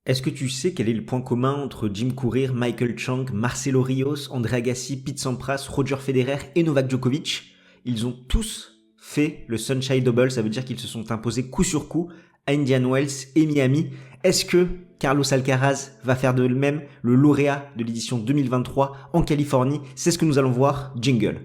Est-ce que tu sais quel est le point commun entre Jim Courier, Michael Chang, Marcelo Rios, André Agassi, Pete Sampras, Roger Federer et Novak Djokovic? Ils ont tous fait le Sunshine Double, ça veut dire qu'ils se sont imposés coup sur coup à Indian Wells et Miami. Est-ce que Carlos Alcaraz va faire de même, le lauréat de l'édition 2023 en Californie? C'est ce que nous allons voir. Jingle.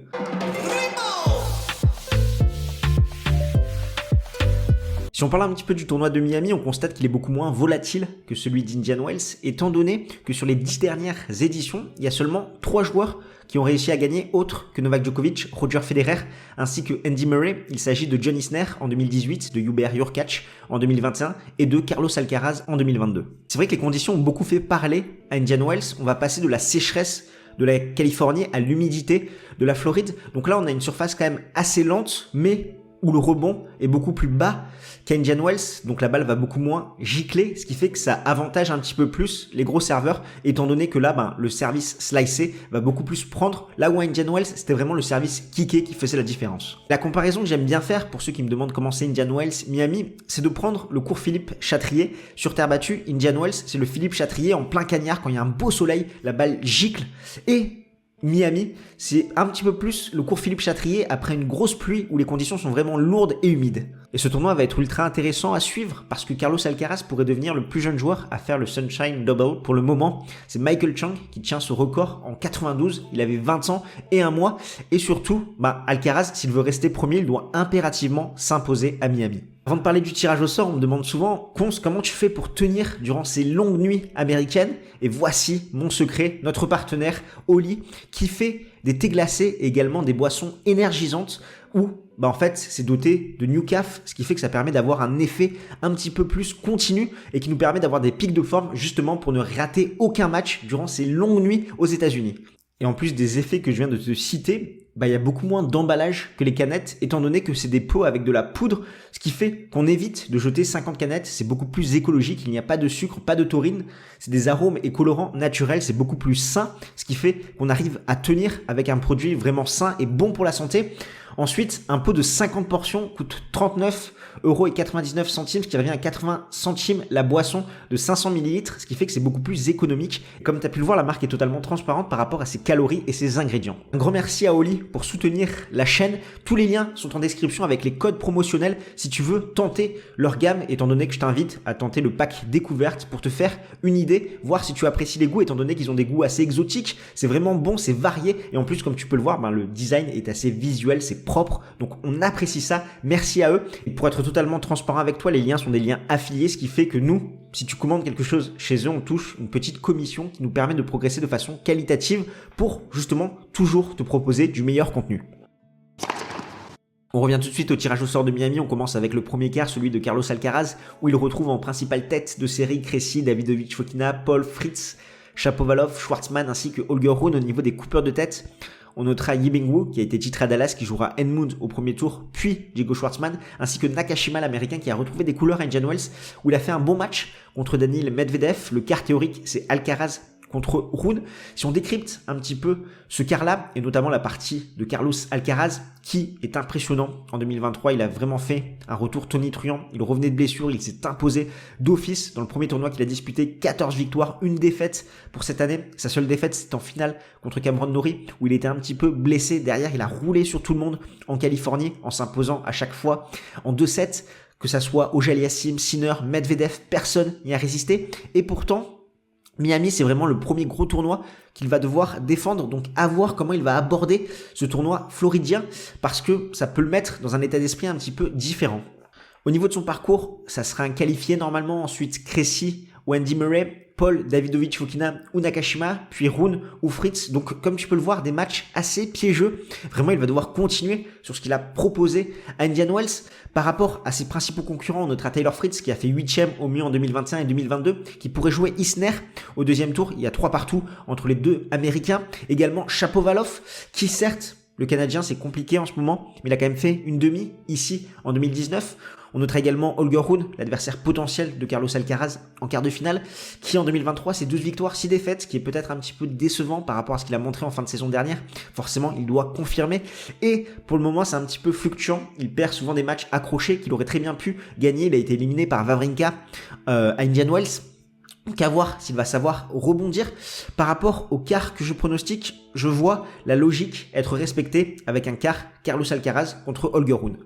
Si on parle un petit peu du tournoi de Miami, on constate qu'il est beaucoup moins volatile que celui d'Indian Wells, étant donné que sur les 10 dernières éditions, il y a seulement 3 joueurs qui ont réussi à gagner autres que Novak Djokovic, Roger Federer, ainsi que Andy Murray. Il s'agit de John Isner en 2018, de Hubert Hurkacz en 2021 et de Carlos Alcaraz en 2022. C'est vrai que les conditions ont beaucoup fait parler à Indian Wells. On va passer de la sécheresse de la Californie à l'humidité de la Floride. Donc là, on a une surface quand même assez lente, mais où le rebond est beaucoup plus bas qu'à Indian Wells, donc la balle va beaucoup moins gicler, ce qui fait que ça avantage un petit peu plus les gros serveurs, étant donné que là, le service slicé va beaucoup plus prendre, là où à Indian Wells, c'était vraiment le service kické qui faisait la différence. La comparaison que j'aime bien faire, pour ceux qui me demandent comment c'est Indian Wells, Miami, c'est de prendre le cours Philippe Chatrier sur terre battue. Indian Wells, c'est le Philippe Chatrier en plein cagnard, quand il y a un beau soleil, la balle gicle, et Miami, c'est un petit peu plus le cours Philippe Chatrier après une grosse pluie où les conditions sont vraiment lourdes et humides. Et ce tournoi va être ultra intéressant à suivre parce que Carlos Alcaraz pourrait devenir le plus jeune joueur à faire le Sunshine Double. Pour le moment, c'est Michael Chang qui tient ce record en 92. Il avait 20 ans et un mois. Et surtout, Alcaraz, s'il veut rester premier, il doit impérativement s'imposer à Miami. Avant de parler du tirage au sort, on me demande souvent, Conce, comment tu fais pour tenir durant ces longues nuits américaines? Et voici mon secret, notre partenaire Oli, qui fait des thés glacés et également des boissons énergisantes où en fait c'est doté de Newcaf, ce qui fait que ça permet d'avoir un effet un petit peu plus continu et qui nous permet d'avoir des pics de forme justement pour ne rater aucun match durant ces longues nuits aux États-Unis. Et en plus des effets que je viens de te citer, il y a beaucoup moins d'emballage que les canettes, étant donné que c'est des pots avec de la poudre, ce qui fait qu'on évite de jeter 50 canettes, c'est beaucoup plus écologique, il n'y a pas de sucre, pas de taurine, c'est des arômes et colorants naturels, c'est beaucoup plus sain, ce qui fait qu'on arrive à tenir avec un produit vraiment sain et bon pour la santé. Ensuite, un pot de 50 portions coûte 39,99 €, ce qui revient à 80 centimes la boisson de 500 ml, ce qui fait que c'est beaucoup plus économique. Comme tu as pu le voir, la marque est totalement transparente par rapport à ses calories et ses ingrédients. Un grand merci à Oli pour soutenir la chaîne. Tous les liens sont en description avec les codes promotionnels si tu veux tenter leur gamme, étant donné que je t'invite à tenter le pack découverte pour te faire une idée, voir si tu apprécies les goûts, étant donné qu'ils ont des goûts assez exotiques. C'est vraiment bon, c'est varié et en plus, comme tu peux le voir, le design est assez visuel, c'est propre, donc on apprécie ça. Merci à eux. Et pour être totalement transparent avec toi, les liens sont des liens affiliés, ce qui fait que nous, si tu commandes quelque chose chez eux, on touche une petite commission qui nous permet de progresser de façon qualitative pour justement toujours te proposer du meilleur contenu. On revient tout de suite au tirage au sort de Miami. On commence avec le premier quart, celui de Carlos Alcaraz, où il retrouve en principale tête de série Cressy, Davidovich Fokina, Paul Fritz, Shapovalov, Schwartzmann ainsi que Holger Rune. Au niveau des coupeurs de tête, on notera Yibing Wu qui a été titré à Dallas, qui jouera Edmund au premier tour, puis Diego Schwartzmann, ainsi que Nakashima l'américain qui a retrouvé des couleurs à Indian Wells où il a fait un bon match contre Daniil Medvedev. Le quart théorique, c'est Alcaraz contre Rune. Si on décrypte un petit peu ce quart-là, et notamment la partie de Carlos Alcaraz, qui est impressionnant en 2023, il a vraiment fait un retour tonitruant, il revenait de blessure, il s'est imposé d'office dans le premier tournoi qu'il a disputé, 14 victoires, une défaite pour cette année. Sa seule défaite, c'est en finale contre Cameron Norrie, où il était un petit peu blessé. Derrière, il a roulé sur tout le monde en Californie, en s'imposant à chaque fois en 2-7, que ça soit Auger-Aliassime, Sinner, Medvedev, personne n'y a résisté. Et pourtant, Miami, c'est vraiment le premier gros tournoi qu'il va devoir défendre, donc à voir comment il va aborder ce tournoi floridien, parce que ça peut le mettre dans un état d'esprit un petit peu différent. Au niveau de son parcours, ça sera un qualifié normalement, ensuite Cressy ou Andy Murray, Paul, Davidovich Fokina ou Nakashima, puis Rune ou Fritz. Donc comme tu peux le voir, des matchs assez piégeux. Vraiment, il va devoir continuer sur ce qu'il a proposé à Indian Wells. Par rapport à ses principaux concurrents, on notera Taylor Fritz qui a fait 8e au mieux en 2021 et 2022, qui pourrait jouer Isner au deuxième tour. Il y a 3 partout entre les deux Américains. Également Shapovalov, qui certes, le Canadien, c'est compliqué en ce moment, mais il a quand même fait une demi ici en 2019. On notera également Holger Rune, l'adversaire potentiel de Carlos Alcaraz en quart de finale, qui en 2023, c'est 12 victoires, 6 défaites, ce qui est peut-être un petit peu décevant par rapport à ce qu'il a montré en fin de saison dernière. Forcément, il doit confirmer. Et pour le moment, c'est un petit peu fluctuant. Il perd souvent des matchs accrochés qu'il aurait très bien pu gagner. Il a été éliminé par Wawrinka à Indian Wells. qu'à voir s'il va savoir rebondir. Par rapport au quart que je pronostique, je vois la logique être respectée avec un quart Carlos Alcaraz contre Holger Rune.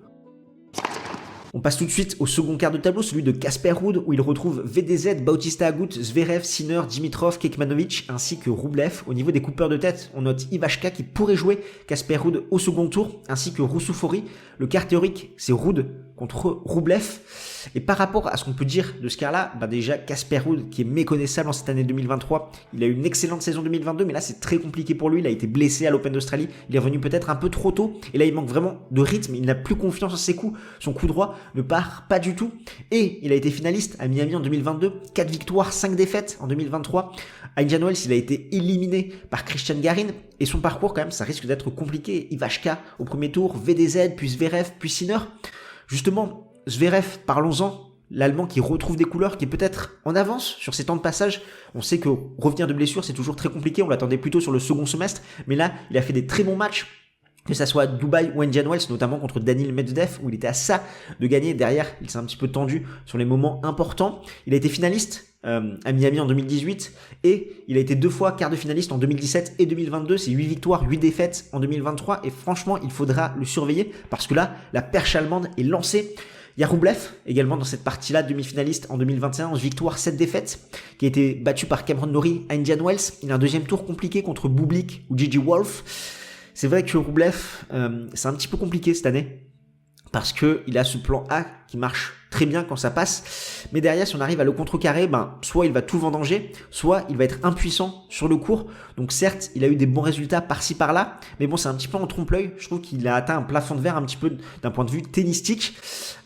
On passe tout de suite au second quart de tableau, celui de Casper Ruud, où il retrouve VDZ, Bautista Agut, Zverev, Sinner, Dimitrov, Kekmanovic, ainsi que Rublev. Au niveau des coupeurs de tête, on note Ivashka qui pourrait jouer Casper Ruud au second tour, ainsi que Roussou-Fori. Le quart théorique, c'est Ruud contre Rublev. Et par rapport à ce qu'on peut dire de ce quart-là, déjà Casper Ruud qui est méconnaissable en cette année 2023, il a eu une excellente saison 2022, mais là c'est très compliqué pour lui, il a été blessé à l'Open d'Australie, il est revenu peut-être un peu trop tôt, et là il manque vraiment de rythme, il n'a plus confiance en ses coups, son coup droit ne part pas du tout, et il a été finaliste à Miami en 2022, 4 victoires, 5 défaites en 2023, à Indian Wells il a été éliminé par Christian Garin, et son parcours quand même ça risque d'être compliqué, Ivashka au premier tour, VDZ, puis Zverev, puis Sinner. Justement, Zverev, parlons-en, l'Allemand qui retrouve des couleurs, qui est peut-être en avance sur ses temps de passage. On sait que revenir de blessure, c'est toujours très compliqué, on l'attendait plutôt sur le second semestre, mais là, il a fait des très bons matchs, que ça soit à Dubaï ou Indian Wells, notamment contre Daniil Medvedev, où il était à ça de gagner. Derrière, il s'est un petit peu tendu sur les moments importants. Il a été finaliste à Miami en 2018 et il a été 2 fois quart de finaliste en 2017 et 2022. C'est 8 victoires, 8 défaites en 2023 et franchement, il faudra le surveiller parce que là, la perche allemande est lancée. Il y a Rublev également dans cette partie-là, demi-finaliste en 2021, 11 victoires, 7 défaites, qui a été battu par Cameron Norrie à Indian Wells. Il a un deuxième tour compliqué contre Bublik ou Gigi Wolf. C'est vrai que Rublev, c'est un petit peu compliqué cette année parce que il a ce plan A qui marche très bien quand ça passe, mais derrière si on arrive à le contrecarrer, soit il va tout vendanger, soit il va être impuissant sur le court. Donc certes, il a eu des bons résultats par-ci par-là, mais bon, c'est un petit peu en trompe-l'œil. Je trouve qu'il a atteint un plafond de verre un petit peu d'un point de vue tennistique.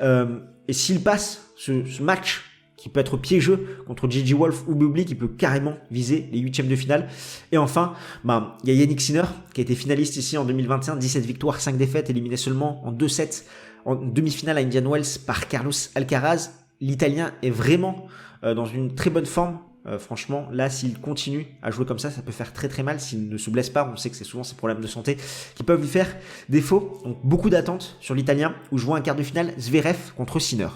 Et s'il passe ce match qui peut être piégeux contre Gigi Wolf ou Bublik, qui peut carrément viser les huitièmes de finale. Et enfin, il y a Yannick Sinner, qui a été finaliste ici en 2021, 17 victoires, 5 défaites, éliminé seulement en 2-7 en demi-finale à Indian Wells par Carlos Alcaraz. L'Italien est vraiment dans une très bonne forme. Franchement, là, s'il continue à jouer comme ça peut faire très très mal s'il ne se blesse pas. On sait que c'est souvent ces problèmes de santé qui peuvent lui faire défaut. Donc beaucoup d'attentes sur l'Italien, où je vois un quart de finale Zverev contre Sinner.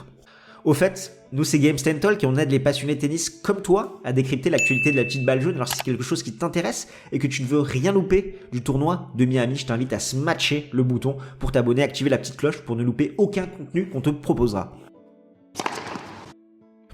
Au fait, nous c'est Games Talk et on aide les passionnés de tennis comme toi à décrypter l'actualité de la petite balle jaune. Alors si c'est quelque chose qui t'intéresse et que tu ne veux rien louper du tournoi de Miami, je t'invite à smatcher le bouton pour t'abonner, activer la petite cloche pour ne louper aucun contenu qu'on te proposera.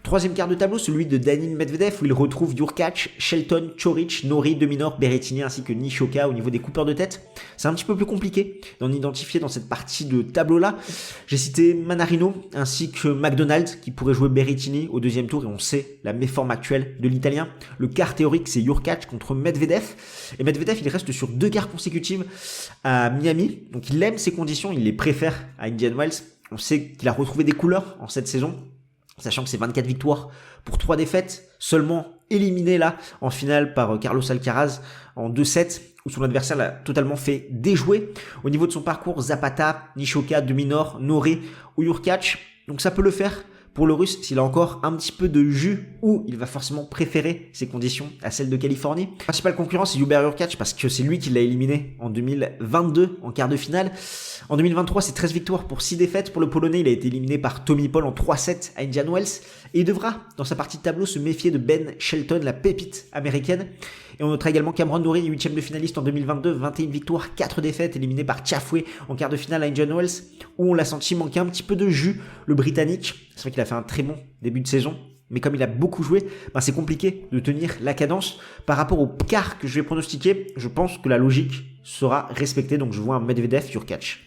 Troisième quart de tableau, celui de Daniil Medvedev, où il retrouve Jurkacz, Shelton, Coric, Norrie, De Minaur, Berrettini ainsi que Nishioka au niveau des coupeurs de tête. C'est un petit peu plus compliqué d'en identifier dans cette partie de tableau-là. J'ai cité Manarino ainsi que McDonald qui pourrait jouer Berrettini au deuxième tour et on sait la méforme actuelle de l'Italien. Le quart théorique, c'est Jurkacz contre Medvedev. Et Medvedev, il reste sur 2 quarts consécutives à Miami. Donc il aime ces conditions, il les préfère à Indian Wells. On sait qu'il a retrouvé des couleurs en cette saison, sachant que c'est 24 victoires pour 3 défaites, seulement éliminé là en finale par Carlos Alcaraz en 2-7, où son adversaire l'a totalement fait déjouer. Au niveau de son parcours, Zapata, Nishioka, De Minaur, Norrie ou Jurkacz, donc ça peut le faire pour le Russe s'il a encore un petit peu de jus, ou il va forcément préférer ses conditions à celles de Californie. Principal concurrent, c'est Hubert Jurkacz parce que c'est lui qui l'a éliminé en 2022 en quart de finale. En 2023, c'est 13 victoires pour 6 défaites. Pour le Polonais, il a été éliminé par Tommy Paul en 3-7 à Indian Wells. Et il devra, dans sa partie de tableau, se méfier de Ben Shelton, la pépite américaine. Et on notera également Cameron Norrie, 8e de finaliste en 2022, 21 victoires, 4 défaites, éliminé par Tiafoe en quart de finale à Indian Wells, où on l'a senti manquer un petit peu de jus, le Britannique. C'est vrai qu'il a fait un très bon début de saison, mais comme il a beaucoup joué, c'est compliqué de tenir la cadence. Par rapport au quart que je vais pronostiquer, je pense que la logique sera respectée, donc je vois un Medvedev Jurkacz.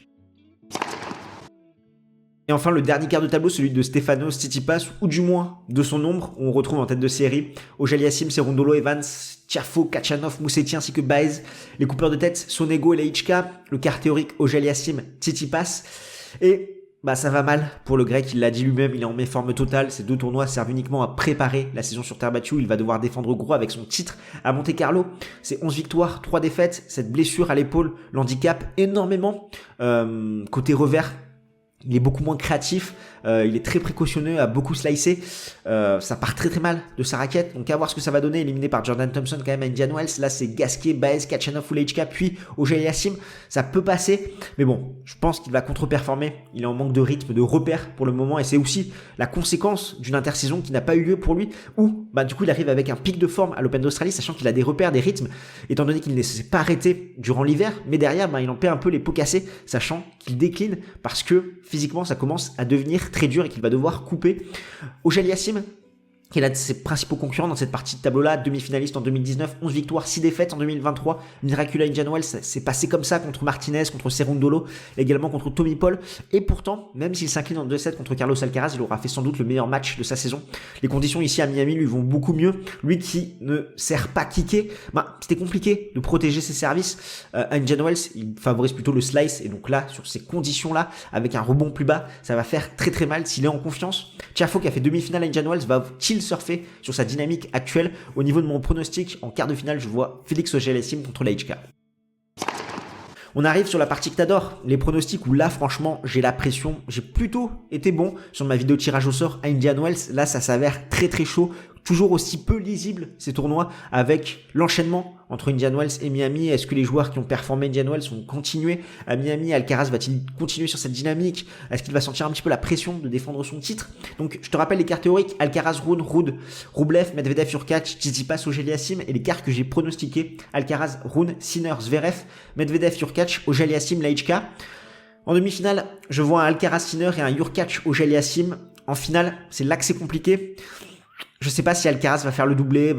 Et enfin, le dernier quart de tableau, celui de Stefanos Tsitsipas, ou du moins de son ombre, où on retrouve en tête de série Auger-Aliassime, Cerundolo, Evans, Tiafoe, Khachanov, Musetti ainsi que Baez. Les coupeurs de tête, Sonego et Leichka. Le quart théorique, Auger-Aliassime, Tsitsipas. Et ça va mal pour le grec, il l'a dit lui-même, il est en méforme totale. Ces 2 tournois servent uniquement à préparer la saison sur terre battue. Il va devoir défendre gros avec son titre à Monte-Carlo. C'est 11 victoires, 3 défaites. Cette blessure à l'épaule l'handicape énormément. Côté revers, Il est beaucoup moins créatif, il est très précautionneux, a beaucoup slicé, ça part très très mal de sa raquette, donc à voir ce que ça va donner, éliminé par Jordan Thompson quand même à Indian Wells. Là c'est Gasquet, Baez, Kachanov, Ulejka, puis Auger-Aliassime, ça peut passer, mais bon, je pense qu'il va contre-performer, il est en manque de rythme, de repères pour le moment, et c'est aussi la conséquence d'une intersaison qui n'a pas eu lieu pour lui, où du coup il arrive avec un pic de forme à l'Open d'Australie, sachant qu'il a des repères, des rythmes, étant donné qu'il ne s'est pas arrêté durant l'hiver, mais derrière il en perd un peu les pots cassés, sachant qu'il décline parce que physiquement ça commence à devenir très dur et qu'il va devoir couper. Auger-Aliassime, qui est l'un de ses principaux concurrents dans cette partie de tableau-là, demi-finaliste en 2019, 11 victoires, 6 défaites en 2023, Miraculous Indian Wells, c'est passé comme ça contre Martinez, contre Cerundolo, également contre Tommy Paul, et pourtant, même s'il s'incline en 2-7 contre Carlos Alcaraz, il aura fait sans doute le meilleur match de sa saison. Les conditions ici à Miami lui vont beaucoup mieux, lui qui ne sert pas kicker, c'était compliqué de protéger ses services. Indian Wells, il favorise plutôt le slice, et donc là, sur ces conditions-là, avec un rebond plus bas, ça va faire très très mal s'il est en confiance. Tiafoe, qui a fait demi-finale à Indian Wells, va-t-il surfer sur sa dynamique actuelle? Au niveau de mon pronostic, en quart de finale, je vois Félix Auger-Aliassime contre Laichka. On arrive sur la partie que t'adores, les pronostics où là franchement j'ai la pression, j'ai plutôt été bon sur ma vidéo tirage au sort à Indian Wells, là ça s'avère très très chaud, toujours aussi peu lisible ces tournois avec l'enchaînement entre Indian Wells et Miami. Est-ce que les joueurs qui ont performé Indian Wells vont continuer à Miami? Alcaraz va-t-il continuer sur cette dynamique? Est-ce qu'il va sentir un petit peu la pression de défendre son titre? Donc je te rappelle les cartes théoriques: Alcaraz, Rune, Ruud, Rublev, Medvedev, Hurkacz, Tsitsipas, Auger-Aliassime, et les cartes que j'ai pronostiquées: Alcaraz, Rune, Sinner, Zverev, Medvedev, Hurkacz, Auger-Aliassime, Laichka. En demi-finale, je vois un Alcaraz, Sinner et un Hurkacz, Auger-Aliassime. En finale, c'est là que c'est compliqué. Je sais pas si Alcaraz va faire le doublé,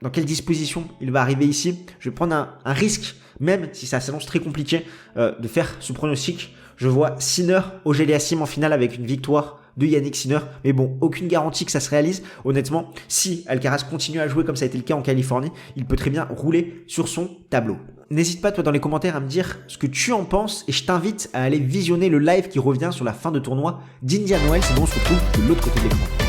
dans quelle disposition il va arriver ici. Je vais prendre un risque, même si ça s'annonce très compliqué, de faire ce pronostic. Je vois Sinner, Auger-Aliassime en finale avec une victoire de Yannick Sinner. Mais bon, aucune garantie que ça se réalise. Honnêtement, si Alcaraz continue à jouer comme ça a été le cas en Californie, il peut très bien rouler sur son tableau. N'hésite pas toi dans les commentaires à me dire ce que tu en penses, et je t'invite à aller visionner le live qui revient sur la fin de tournoi d'Indian Wells, et on se retrouve de l'autre côté de l'écran.